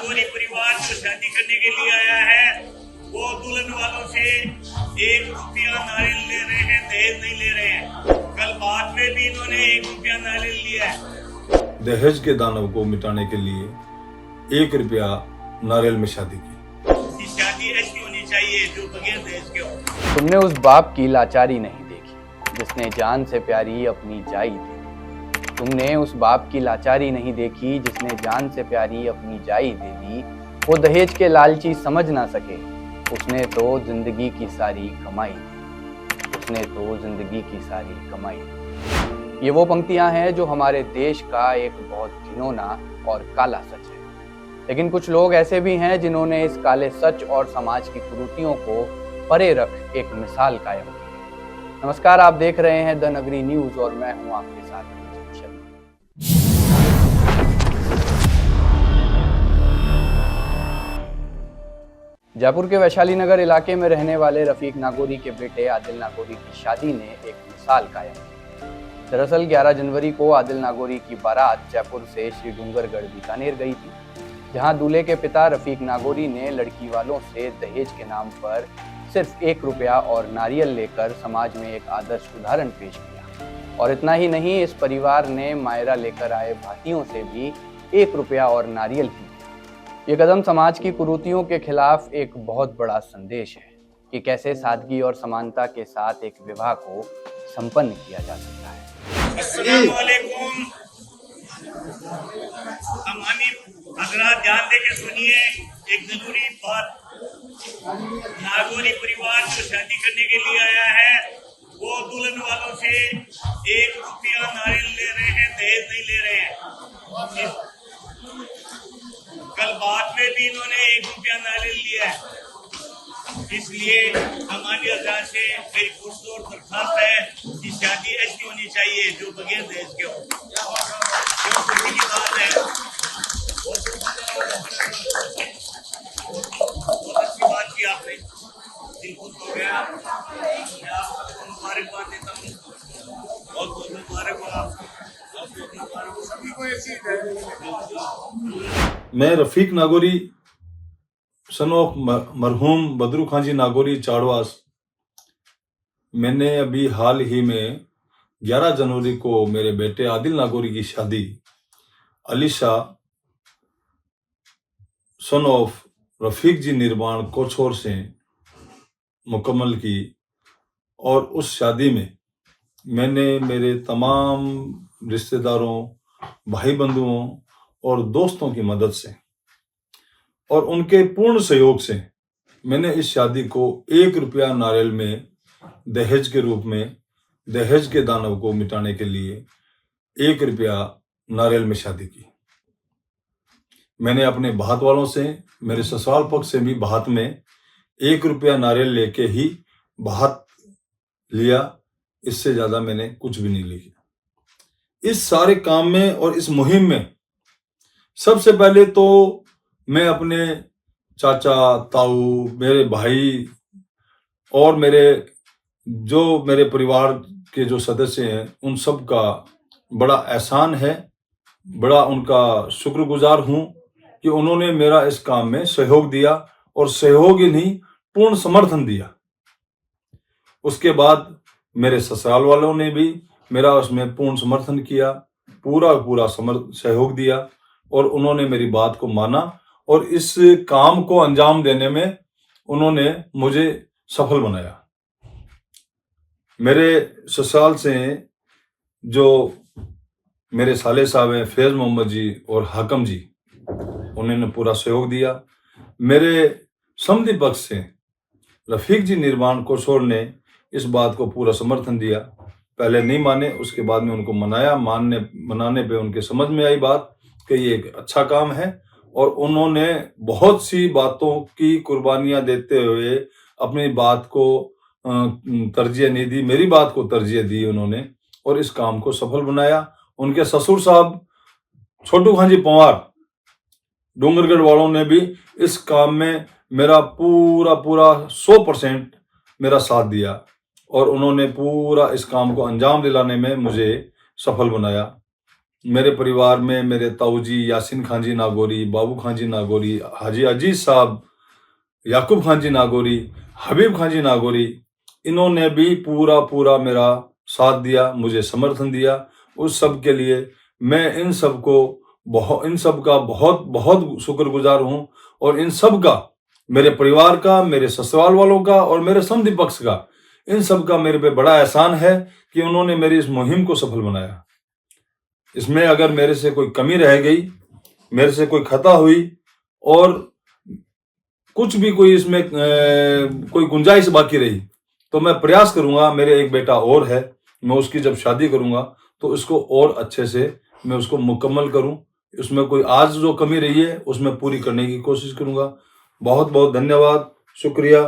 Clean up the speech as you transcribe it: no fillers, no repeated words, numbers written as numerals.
नागौरी परिवार जो शादी करने के लिए आया है वो दुल्हन वालों से 1 रुपया नारियल ले रहे हैं, दहेज नहीं ले रहे हैं। कल बात में भी इन्होंने 1 रुपया नारियल लिया है। दहेज के दानव को मिटाने के लिए 1 रुपया नारियल में शादी की। शादी ऐसी होनी चाहिए जो बगैर दहेज के हो। तुमने उस बाप की लाचारी नहीं देखी जिसने जान से प्यारी अपनी जाई दी। तुमने उस बाप की लाचारी नहीं देखी जिसने जान से प्यारी अपनी जाई दे दी। वो दहेज के लालची समझ ना सके, उसने तो जिंदगी की सारी कमाई दी। उसने तो जिंदगी की सारी कमाई दी। ये वो पंक्तियां हैं जो हमारे देश का एक बहुत घिनौना और काला सच है। लेकिन कुछ लोग ऐसे भी हैं जिन्होंने इस काले सच और समाज की कुरीतियों को परे रख एक मिसाल कायम की है। नमस्कार, आप देख रहे हैं द नगरी न्यूज और मैं हूं आपके साथ रंजीत शर्मा। जयपुर के वैशाली नगर इलाके में रहने वाले रफीक नागौरी के बेटे आदिल नागौरी की शादी ने एक मिसाल कायम की। दरअसल 11 जनवरी को आदिल नागौरी की बारात जयपुर से श्री डूंगरगढ़ बीकानेर गई थी, जहां दूल्हे के पिता रफीक नागौरी ने लड़की वालों से दहेज के नाम पर सिर्फ 1 रुपया और नारियल लेकर समाज में एक आदर्श उदाहरण पेश किया। और इतना ही नहीं, इस परिवार ने मायरा लेकर आए भातियों से भी 1 रुपया और नारियल भी। ये कदम समाज की कुरीतियों के खिलाफ एक बहुत बड़ा संदेश है कि कैसे सादगी और समानता के साथ एक विवाह को संपन्न किया जा सकता है। अस्सलाम वालेकुम। अमानी हजरात ध्यान देके सुनिए, एक जरूरी बात। नागौरी परिवार जो शादी करने के लिए आया है वो दुल्हन वालों से 1 रुपया नारियल ले रहे हैं, दहेज नहीं ले रहे हैं। कल बात में भी इन्होंने 1 रुपया नारियल लिया है। इसलिए हमारी हजरात से मेरी पुरजोर दरखास्त है कि शादी ऐसी होनी चाहिए जो बगैर दहेज के हो। जो खुशी की बात है, बहुत अच्छी बात की आपने, दिल खुश हो गया। मैं आपको मुबारकबाद देता हूँ, बहुत बहुत मुबारक हो आपको। मैं रफीक नागौरी सन ऑफ मरहूम बदरू खां जी नागौरी चाड़वास, मैंने अभी हाल ही में 11 जनवरी को मेरे बेटे आदिल नागौरी की शादी अलीशा सन ऑफ रफीक जी निर्माण कोछोर से मुकम्मल की। और उस शादी में मैंने मेरे तमाम रिश्तेदारों, भाई बंधुओं और दोस्तों की मदद से और उनके पूर्ण सहयोग से मैंने इस शादी को 1 रुपया नारियल में दहेज के रूप में, दहेज के दानव को मिटाने के लिए 1 रुपया नारियल में शादी की। मैंने अपने बात वालों से, मेरे ससुराल पक्ष से भी बात में 1 रुपया नारियल लेके ही बात लिया, इससे ज्यादा मैंने कुछ भी नहीं लिया। इस सारे काम में और इस मुहिम में सबसे पहले तो मैं अपने चाचा, ताऊ, मेरे भाई और मेरे परिवार के जो सदस्य हैं उन सब का बड़ा एहसान है, बड़ा उनका शुक्रगुजार हूं कि उन्होंने मेरा इस काम में सहयोग दिया और सहयोग ही नहीं, पूर्ण समर्थन दिया। उसके बाद मेरे ससुराल वालों ने भी मेरा उसमें पूर्ण समर्थन किया, पूरा सहयोग दिया और उन्होंने मेरी बात को माना और इस काम को अंजाम देने में उन्होंने मुझे सफल बनाया। मेरे ससुराल से जो मेरे साले साहब हैं फैज मोहम्मद जी और हाकम जी, उन्होंने पूरा सहयोग दिया। मेरे समधी पक्ष से रफीक जी निर्माण कोछोर ने इस बात को पूरा समर्थन दिया। पहले नहीं माने, उसके बाद में उनको मनाया, मनाने पे उनके समझ में आई बात कि ये एक अच्छा काम है और उन्होंने बहुत सी बातों की कुर्बानियां देते हुए अपनी बात को तरजीह नहीं दी, मेरी बात को तरजीह दी उन्होंने और इस काम को सफल बनाया। उनके ससुर साहब छोटू खां जी पंवार डूंगरगढ़ वालों ने भी इस काम में मेरा पूरा 100% मेरा साथ दिया और उन्होंने पूरा इस काम को अंजाम दिलाने में मुझे सफल बनाया। मेरे परिवार में मेरे ताऊ जी यासिन खान जी नागौरी, बाबू खान जी नागौरी, हाजी अजीज साहब, याकूब खान जी नागौरी, हबीब खान जी नागौरी, इन्होंने भी पूरा पूरा मेरा साथ दिया, मुझे समर्थन दिया। उस सब के लिए मैं इन सब का बहुत बहुत शुक्रगुजार हूँ। और इन सब का, मेरे परिवार का, मेरे ससुराल वालों का और मेरे समधी पक्ष का, इन सब का मेरे पे बड़ा एहसान है कि उन्होंने मेरी इस मुहिम को सफल बनाया। इसमें अगर मेरे से कोई कमी रह गई, मेरे से कोई खता हुई और कुछ भी कोई इसमें कोई गुंजाइश बाकी रही, तो मैं प्रयास करूंगा। मेरे एक बेटा और है, मैं उसकी जब शादी करूंगा तो इसको और अच्छे से मैं उसको मुकम्मल करूं। उसमें कोई आज जो कमी रही है उसमें पूरी करने की कोशिश करूंगा। बहुत बहुत धन्यवाद, शुक्रिया।